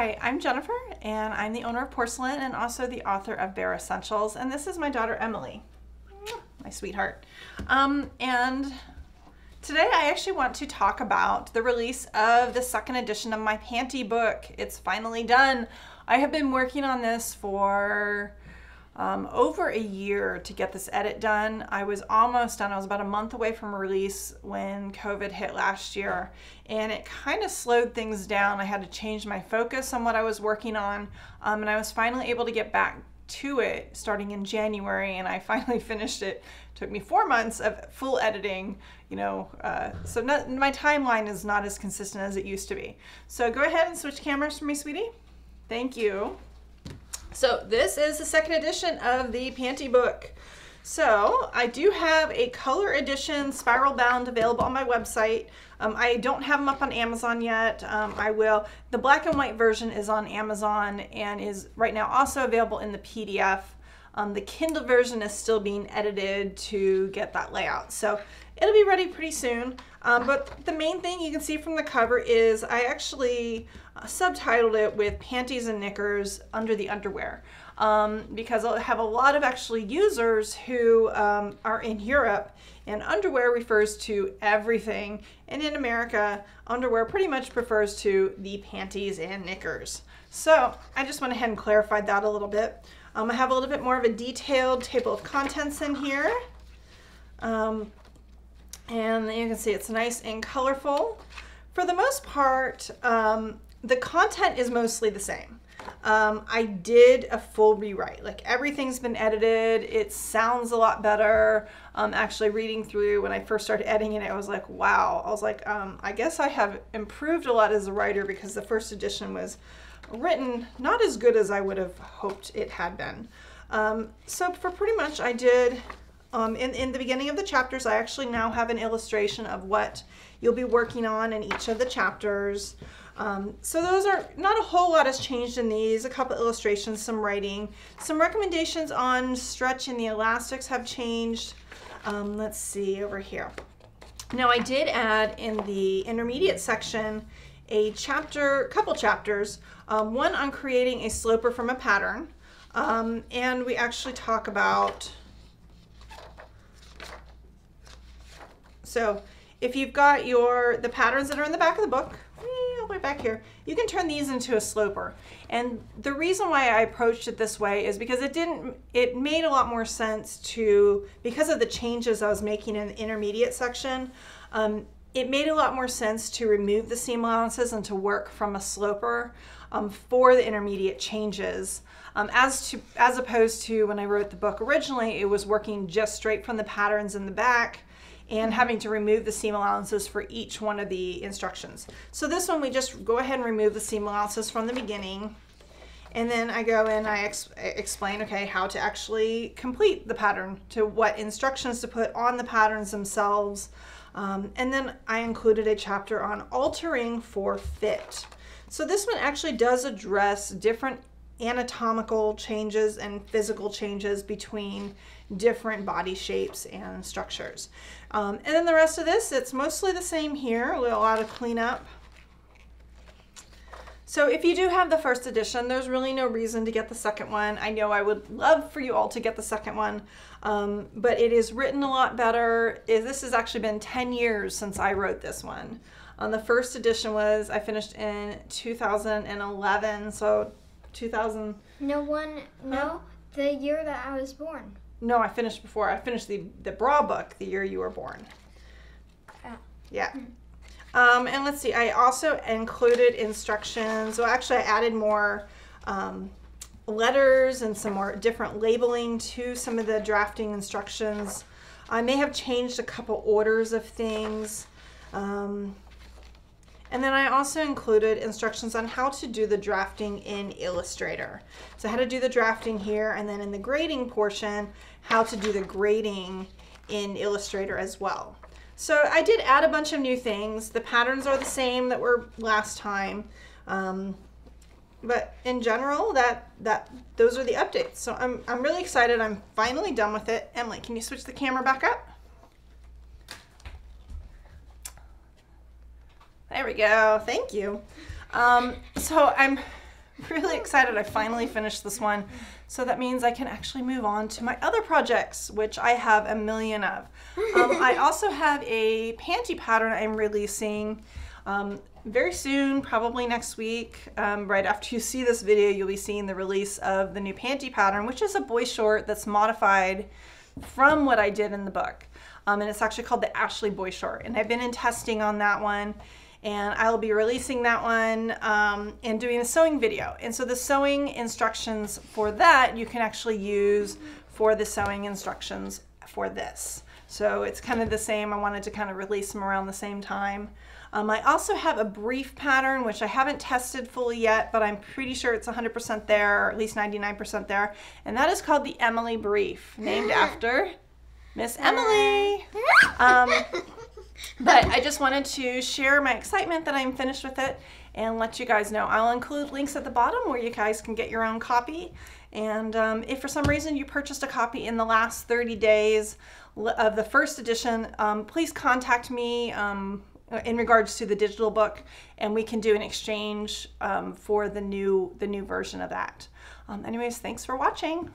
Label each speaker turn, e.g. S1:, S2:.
S1: Hi, I'm Jennifer, and I'm the owner of Porcelynne and also the author of Bare Essentials, and this is my daughter Emily, my sweetheart. And today I actually want to talk about the release of the second edition of my Panty book. It's finally done. I have been working on this for over a year to get this edit done. I was almost done. I was about a month away from release when COVID hit last year, and it kind of slowed things down. I had to change my focus on what I was working on, and I was finally able to get back to it starting in January, and I finally finished it. It took me 4 months of full editing, so my timeline is not as consistent as it used to be. So go ahead and switch cameras for me, sweetie. Thank you. So this is the second edition of the Panty book. So I do have a color edition spiral bound available on my website. I don't have them up on Amazon yet. I will. The black and white version is on Amazon and is right now also available in the PDF. The Kindle version is still being edited to get that layout. So it'll be ready pretty soon. But the main thing you can see from the cover is I actually subtitled it with panties and knickers under the underwear, because I have a lot of actually users who are in Europe, and underwear refers to everything, and in America underwear pretty much refers to the panties and knickers. So I just went ahead and clarified that a little bit. I have a little bit more of a detailed table of contents in here, and you can see it's nice and colorful. For the most part, the content is mostly the same. I did a full rewrite. Like, everything's been edited. It sounds a lot better. Actually reading through, when I first started editing it, I was like, wow. I was like, I guess I have improved a lot as a writer, because the first edition was written not as good as I would have hoped it had been. So for pretty much I did, in the beginning of the chapters, I actually now have an illustration of what you'll be working on in each of the chapters. So those are, not a whole lot has changed in these. A couple illustrations, some writing, some recommendations on stretch and the elastics have changed. Let's see over here. Now I did add in the intermediate section a couple chapters, one on creating a sloper from a pattern, and we actually talk about, so if you've got the patterns that are in the back of the book, all the way back here, you can turn these into a sloper. And the reason why I approached it this way is because it made a lot more sense because of the changes I was making in the intermediate section. It made a lot more sense to remove the seam allowances and to work from a sloper for the intermediate changes, as opposed to when I wrote the book originally, it was working just straight from the patterns in the back and having to remove the seam allowances for each one of the instructions. So this one, we just go ahead and remove the seam allowances from the beginning, and then I go in, I explain, okay, how to actually complete the pattern, to what instructions to put on the patterns themselves. And then I included a chapter on altering for fit. So this one actually does address different anatomical changes and physical changes between different body shapes and structures. And then the rest of this, it's mostly the same here, a lot of cleanup. So if you do have the first edition, there's really no reason to get the second one. I know I would love for you all to get the second one, but it is written a lot better. This has actually been 10 years since I wrote this one. The first edition I finished in 2011, so 2000.
S2: No, the year that I was born.
S1: No, I finished before. I finished the bra book the year you were born. Yeah. And let's see, I also included instructions. Well, actually I added more letters and some more different labeling to some of the drafting instructions. I may have changed a couple orders of things. And then I also included instructions on how to do the drafting in Illustrator. So how to do the drafting here, and then in the grading portion, how to do the grading in Illustrator as well. So I did add a bunch of new things. The patterns are the same that were last time. But in general, those are the updates. So I'm really excited. I'm finally done with it. Emily, can you switch the camera back up? There we go. Thank you. So I'm really excited I finally finished this one. So that means I can actually move on to my other projects, which I have a million of. I also have a panty pattern I'm releasing very soon, probably next week. Right after you see this video, you'll be seeing the release of the new panty pattern, which is a boy short that's modified from what I did in the book. And it's actually called the Ashley boy short. And I've been in testing on that one. And I will be releasing that one and doing a sewing video. And so the sewing instructions for that you can actually use for the sewing instructions for this. So it's kind of the same. I wanted to kind of release them around the same time. I also have a brief pattern, which I haven't tested fully yet, but I'm pretty sure it's 100% there, or at least 99% there. And that is called the Emily Brief, named after Miss Emily. But I just wanted to share my excitement that I'm finished with it and let you guys know. I'll include links at the bottom where you guys can get your own copy. And if for some reason you purchased a copy in the last 30 days of the first edition, please contact me in regards to the digital book, and we can do an exchange for the new version of that. Anyways, thanks for watching.